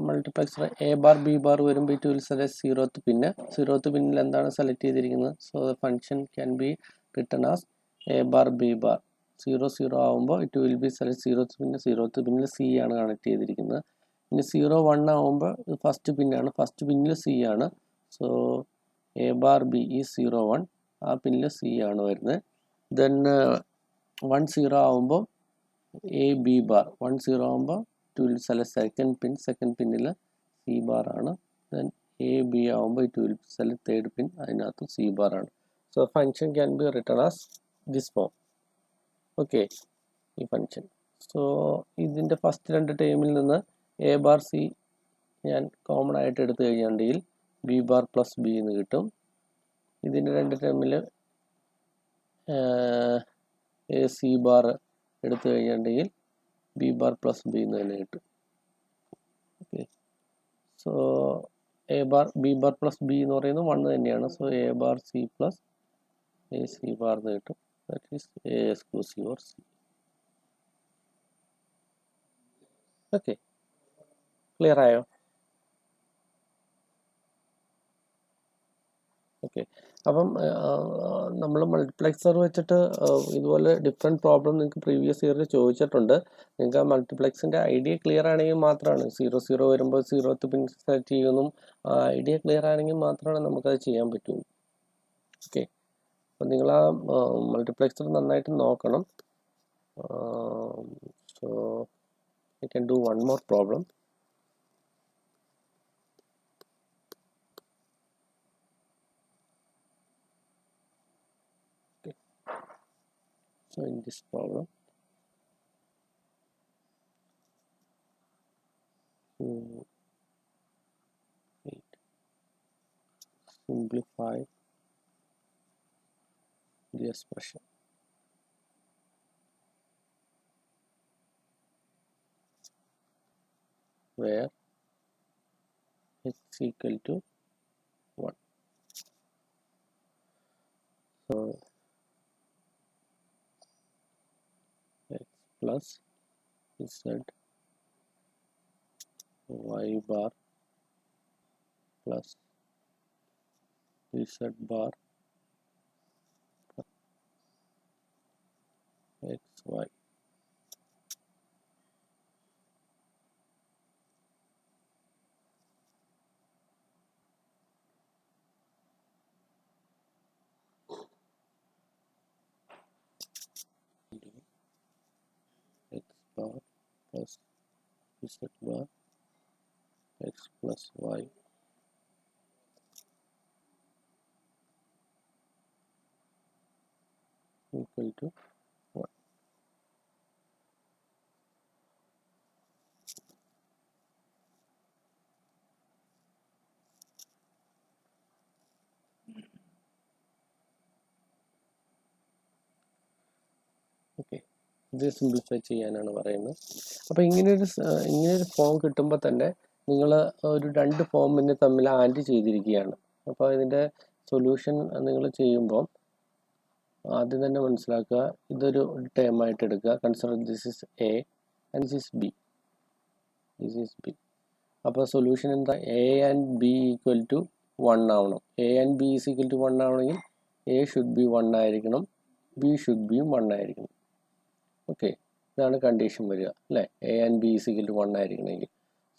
multiplexer A bar B bar വരുമ്പോൾ it will select zeroth pin. Zeroth പിന്നിൽ എന്താണ് സെലക്ട് ചെയ്തിരിക്കുന്നത്? So the function can be written as A bar B bar. 0 0 ആകുമ്പോൾ it will be select zeroth പിന്നിൽ സി ആണ് കണക്ട് ചെയ്തിരിക്കുന്നത്. ഇനി 0 1 ആകുമ്പോൾ ഫസ്റ്റ് പിന്നാണ്, ഫസ്റ്റ് പിന്നിൽ സി ആണ്. സോ എ ബാർ ബി ഈ 0 1 ആ പിന്നിൽ സി ആണ് വരുന്നത്. ദെൻ 1 0 ആകുമ്പോൾ എ ബി ബാർ, 1 0 ആകുമ്പോൾ ഇറ്റ് വിൽ സെലക്ട് സെക്കൻഡ് പിന്നിൽ സി ബാർ ആണ്. ദെൻ എ ബി ആകുമ്പോൾ ഇറ്റ് വിൽ സെലക്ട് തേർഡ് പിൻ, അതിനകത്ത് സി ബാർ ആണ്. So function can be written as this form. Okay, ഈ ഫംഗ്ഷൻ. സോ ഇതിൻ്റെ ഫസ്റ്റ് രണ്ട് ടേമിൽ നിന്ന് എ ബാർ സി ഞാൻ കോമൺ ആയിട്ട് എടുത്തു കഴിഞ്ഞിട്ടുണ്ടെങ്കിൽ ബി ബാർ പ്ലസ് ബി എന്ന് കിട്ടും. ഇതിൻ്റെ രണ്ട് ടേമിൽ എ സി ബാർ എടുത്തു കഴിഞ്ഞിട്ടുണ്ടെങ്കിൽ ബി ബാർ പ്ലസ് ബി എന്ന് തന്നെ കിട്ടും. Okay, so A bar B bar plus B എന്ന് പറയുന്നത് 1 തന്നെയാണ്. So A bar C plus A C bar എന്ന് കിട്ടും. That is A exclusive or C. Okay, clear ആയോ? ഓക്കെ, അപ്പം നമ്മൾ മൾട്ടിപ്ലക്സർ വെച്ചിട്ട് ഇതുപോലെ ഡിഫറെൻറ്റ് പ്രോബ്ലം നിങ്ങൾക്ക് പ്രീവിയസ് ഇയറിൽ ചോദിച്ചിട്ടുണ്ട്. നിങ്ങൾക്ക് ആ മൾട്ടിപ്ലക്സിൻ്റെ ഐഡിയ ക്ലിയർ ആണെങ്കിൽ മാത്രമാണ് 0 0 വരുമ്പോൾ 0th പിൻ സെലക്ട് ചെയ്യുന്നതും ഐഡിയ ക്ലിയർ ആണെങ്കിൽ മാത്രമാണ് നമുക്കത് ചെയ്യാൻ പറ്റുള്ളൂ. ഓക്കെ, അപ്പം നിങ്ങൾ ആ മൾട്ടിപ്ലക്സർ നന്നായിട്ട് നോക്കണം. So I can do one more problem. So in this problem, simplify the expression where x equal to 1. So x plus z y bar plus z bar x y. X bar plus z bar x plus y equal to 1. ഇത് simplify ചെയ്യാനാണ് പറയുന്നത്. അപ്പോൾ ഇങ്ങനെയൊരു form കിട്ടുമ്പോൾ തന്നെ നിങ്ങൾ ഒരു 2 ഫോമിനെ തമ്മിൽ ആഡ് ചെയ്തിരിക്കുകയാണ്. അപ്പോൾ ഇതിൻ്റെ സൊല്യൂഷൻ നിങ്ങൾ ചെയ്യുമ്പോൾ ആദ്യം തന്നെ മനസ്സിലാക്കുക, ഇതൊരു ടേം ആയിട്ട് എടുക്കുക. Consider this is A and this is B. അപ്പോൾ സൊല്യൂഷൻ എന്താ? A and B equal to 1 ആവണം. A and B is equal to 1 ആവണമെങ്കിൽ എ ഷുഡ് ബി 1 ആയിരിക്കണം, ബി ഷുഡ് ബിയും 1 ആയിരിക്കണം. ഓക്കെ, ഇതാണ് കണ്ടീഷൻ വരിക അല്ലേ? A and B is equal to 1 ആയിരിക്കണമെങ്കിൽ.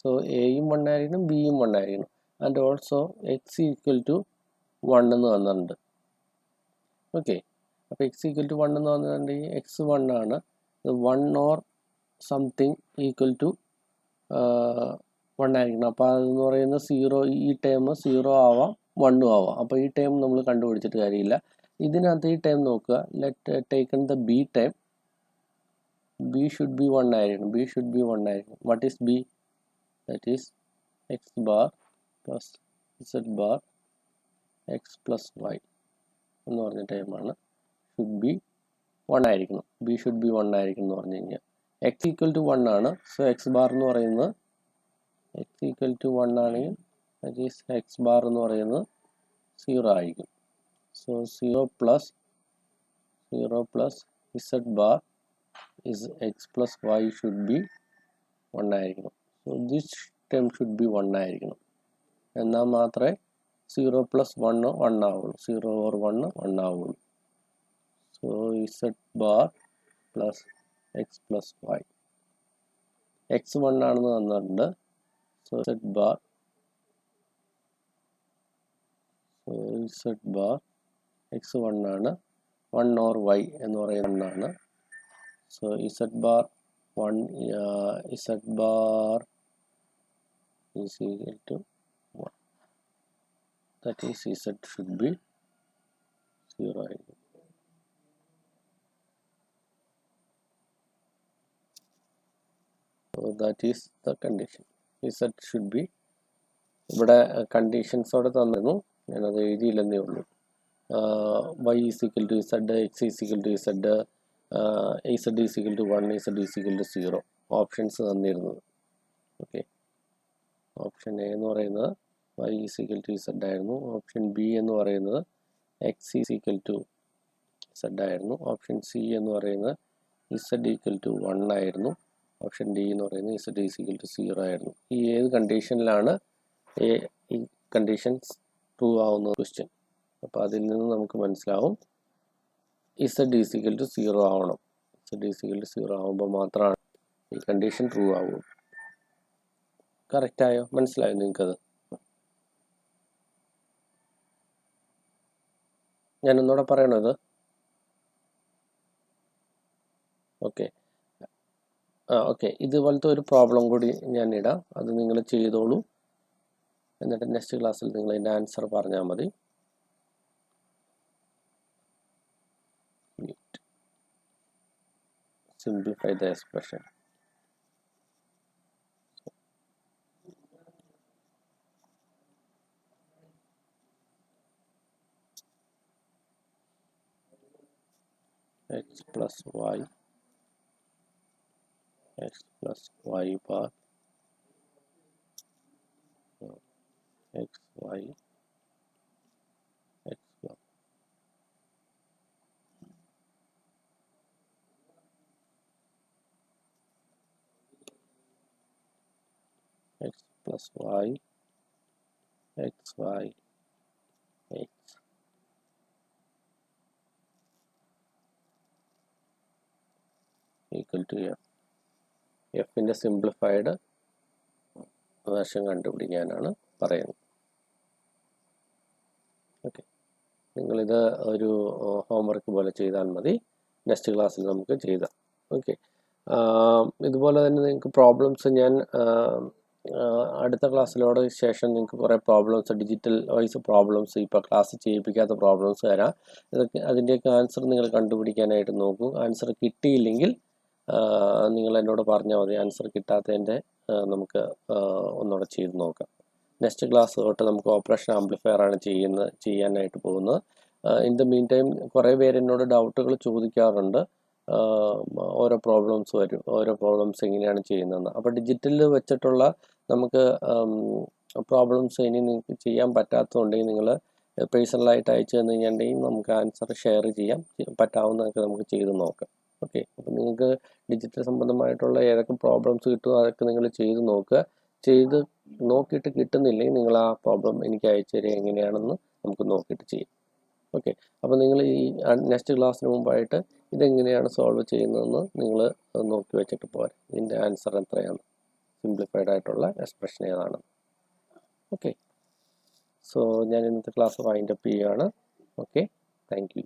സോ എയും 1 ആയിരിക്കണം, ബിയും 1 ആയിരിക്കണം. And also X equal to 1 എന്ന് വന്നിട്ടുണ്ട്. ഓക്കെ, അപ്പോൾ എക്സ് ഈക്വൽ ടു 1 എന്ന് വന്നിട്ടുണ്ടെങ്കിൽ എക്സ് 1 ആണ്. 1 ഓർ സംതിങ് ഈക്വൽ ടു 1 ആയിരിക്കണം. അപ്പോൾ അതെന്ന് പറയുന്നത് 0, ഈ ടേം 0 ആവാം 1 ആവാം. അപ്പോൾ ഈ ടേം നമ്മൾ കണ്ടുപിടിച്ചിട്ട് കാര്യമില്ല. ഇതിനകത്ത് ഈ ടേം നോക്കുക. Let taken the B term. B should be 1 ആയിരിക്കണം, ബി ഷുഡ് ബി 1 ആയിരിക്കണം. What is B? That is X bar plus Z bar X plus Y എന്ന് പറഞ്ഞ ടേമാണ്. ഷുഡ് ബി 1 ആയിരിക്കണം, ബി ഷുഡ് ബി 1 ആയിരിക്കണം എന്ന് പറഞ്ഞു കഴിഞ്ഞാൽ എക്സ് ഈക്വൽ ടു 1 ആണ്. സോ എക്സ് ബാർ എന്ന് പറയുന്നത് എക്സ് ഈക്വൽ ടു 1 ആണെങ്കിൽ ദാറ്റ് ഈസ് എക്സ് ബാർ എന്ന് പറയുന്നത് 0 ആയിരിക്കും. So 0 plus Z bar is x plus y should be 1 ആയിരിക്കണം. So this term should be 1 ആയിരിക്കണം. എന്നാൽ മാത്രമേ 0 പ്ലസ് 1 1 ആവുള്ളൂ, 0 ഓർ 1 1 ആവുള്ളൂ. So z bar plus X plus Y. X 1 ആണെന്ന് തന്നിട്ടുണ്ട്. സോ z ബാർ എക്സ് 1 ആണ്, 1 ഓർ y എന്ന് പറയുന്ന 1 ആണ്. So z bar 1 z bar is equal to 1. That is z should be 0. So that is the condition. Z should be. ഇവിടെ കണ്ടീഷൻസോടെ തന്നിരുന്നു, ഞാനത് എഴുതിയില്ലെന്നേ ഉള്ളൂ. y is equal to z, x is equal to z, z is equal to 1, z is equal to 0 options തന്നിരുന്നത്. Okay, option A എന്ന് പറയുന്നത് y is equal to z ആയിരുന്നു. Option B എന്ന് പറയുന്നത് x is equal to z ആയിരുന്നു. Option C എന്ന് പറയുന്നത് z equal to 1 ആയിരുന്നു. ഓപ്ഷൻ ഡി എന്ന് പറയുന്നത് z is equal to 0 ആയിരുന്നു. ഈ ഏത് കണ്ടീഷനിലാണ് ഈ കണ്ടീഷൻസ് ട്രൂ ആവുന്ന ക്വസ്റ്റ്യൻ. അപ്പോൾ അതിൽ നിന്ന് നമുക്ക് മനസ്സിലാവും z is equal to 0 ആവണം. z is equal to 0 ആവുമ്പോൾ മാത്രമാണ് ഈ കണ്ടീഷൻ ട്രൂ ആവുള്ളൂ. കറക്റ്റ് ആയോ? മനസ്സിലായോ നിങ്ങൾക്കത്? ഞാനൊന്നുകൂടെ പറയണത്. ഓക്കെ ഓക്കെ, ഇതുപോലത്തെ ഒരു പ്രോബ്ലം കൂടി ഞാൻ ഇടാം, അത് നിങ്ങൾ ചെയ്തോളൂ. എന്നിട്ട് നെക്സ്റ്റ് ക്ലാസ്സിൽ നിങ്ങൾ അതിൻ്റെ ആൻസർ പറഞ്ഞാൽ മതി. Simplify the expression. X plus y bar x y x bar. X plus y x y x equal to f. എഫിൻ്റെ സിംപ്ലിഫൈഡ് വേർഷൻ കണ്ടുപിടിക്കാനാണ് പറയുന്നത്. ഓക്കെ, നിങ്ങളിത് ഒരു ഹോംവർക്ക് പോലെ ചെയ്താൽ മതി. നെക്സ്റ്റ് ക്ലാസ്സിൽ നമുക്ക് ചെയ്താം. ഓക്കെ, ഇതുപോലെ തന്നെ നിങ്ങൾക്ക് പ്രോബ്ലംസ് ഞാൻ അടുത്ത ക്ലാസ്സിലോട് ശേഷം നിങ്ങൾക്ക് കുറേ പ്രോബ്ലംസ്, ഡിജിറ്റൽ വൈസ് പ്രോബ്ലംസ്, ഇപ്പോൾ ക്ലാസ് ചെയ്യിപ്പിക്കാത്ത പ്രോബ്ലംസ് തരാം. ഇതൊക്കെ അതിൻ്റെയൊക്കെ ആൻസർ നിങ്ങൾ കണ്ടുപിടിക്കാനായിട്ട് നോക്കൂ. ആൻസർ കിട്ടിയില്ലെങ്കിൽ നിങ്ങൾ എന്നോട് പറഞ്ഞാൽ മതി. ആൻസർ കിട്ടാത്തതിൻ്റെ നമുക്ക് ഒന്നുകൂടെ ചെയ്ത് നോക്കാം. നെക്സ്റ്റ് ക്ലാസ് തൊട്ട് നമുക്ക് ഓപ്പറേഷൻ ആംപ്ലിഫയർ ആണ് ചെയ്യാനായിട്ട് പോകുന്നത്. ഇൻ ദ മീൻ ടൈം കുറേ പേര് എന്നോട് ഡൗട്ടുകൾ ചോദിക്കാറുണ്ട്. ഓരോ പ്രോബ്ലംസ് വരും, ഓരോ പ്രോബ്ലംസ് എങ്ങനെയാണ് ചെയ്യുന്നതെന്ന്. അപ്പോൾ ഡിജിറ്റലിൽ വെച്ചിട്ടുള്ള നമുക്ക് പ്രോബ്ലംസ് ഇനി നിങ്ങൾക്ക് ചെയ്യാൻ പറ്റാത്തതുണ്ടെങ്കിൽ നിങ്ങൾ പേഴ്സണലായിട്ട് അയച്ചു തന്നു കഴിഞ്ഞിട്ടുണ്ടെങ്കിൽ നമുക്ക് ആൻസർ ഷെയർ ചെയ്യാം, പറ്റാവുന്നതൊക്കെ നമുക്ക് ചെയ്ത് നോക്കാം. ഓക്കെ, അപ്പോൾ നിങ്ങൾക്ക് ഡിജിറ്റൽ സംബന്ധമായിട്ടുള്ള ഏതൊക്കെ പ്രോബ്ലംസ് കിട്ടുമോ അതൊക്കെ നിങ്ങൾ ചെയ്ത് നോക്കുക. ചെയ്ത് നോക്കിയിട്ട് കിട്ടുന്നില്ലെങ്കിൽ നിങ്ങൾ ആ പ്രോബ്ലം എനിക്ക് അയച്ചു തരിക, എങ്ങനെയാണെന്ന് നമുക്ക് നോക്കിയിട്ട് ചെയ്യാം. ഓക്കെ, അപ്പോൾ നിങ്ങൾ ഈ നെക്സ്റ്റ് ക്ലാസ്സിന് മുമ്പായിട്ട് ഇതെങ്ങനെയാണ് സോൾവ് ചെയ്യുന്നതെന്ന് നിങ്ങൾ നോക്കി വെച്ചിട്ട് പോരാ, ഇതിൻ്റെ ആൻസർ എത്രയാണ്, സിംപ്ലിഫൈഡ് ആയിട്ടുള്ള എക്സ്പ്രഷൻ ഏതാണ്. ഓക്കെ, സോ ഞാൻ ഇന്നത്തെ ക്ലാസ് വൈൻഡ് അപ്പ് ചെയ്യുകയാണ്. Okay, thank you.